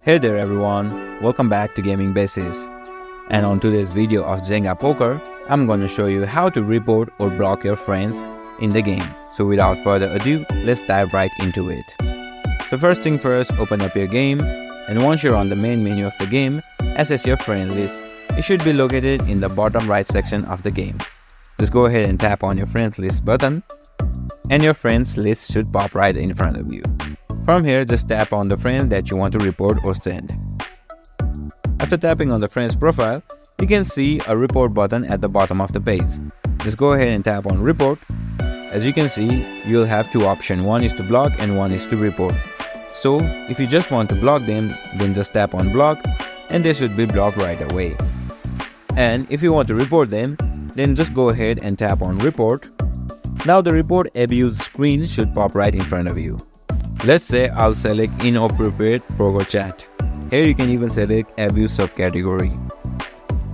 Hey there everyone, welcome back to Gaming Basics. And on today's video of Zynga Poker, I'm gonna show you how to report or block your friends in the game. So without further ado, let's dive right into it. So first thing first, open up your game, and once you're on the main menu of the game, access your friend list. It should be located in the bottom right section of the game. Just go ahead and tap on your friends list button, and your friends list should pop right in front of you. From here, just tap on the friend that you want to report or send. After tapping on the friend's profile, you can see a report button at the bottom of the page. Just go ahead and tap on report. As you can see, you'll have two options. One is to block and one is to report. So if you just want to block them, then just tap on block and they should be blocked right away. And if you want to report them, then just go ahead and tap on report. Now the report abuse screen should pop right in front of you. Let's say I'll select inappropriate poker chat. Here you can even select abuse subcategory.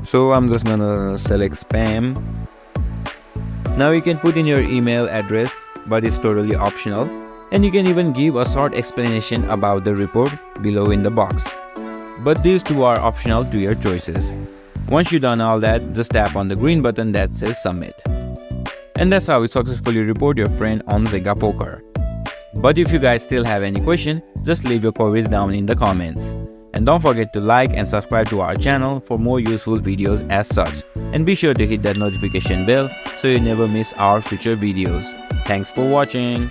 So I'm just gonna select spam. Now you can put in your email address, but it's totally optional. And you can even give a short explanation about the report below in the box. But these two are optional to your choices. Once you've done all that, just tap on the green button that says submit. And that's how you successfully report your friend on Zynga Poker. But if you guys still have any question, just leave your queries down in the comments. And don't forget to like and subscribe to our channel for more useful videos as such. And be sure to hit that notification bell so you never miss our future videos. Thanks for watching.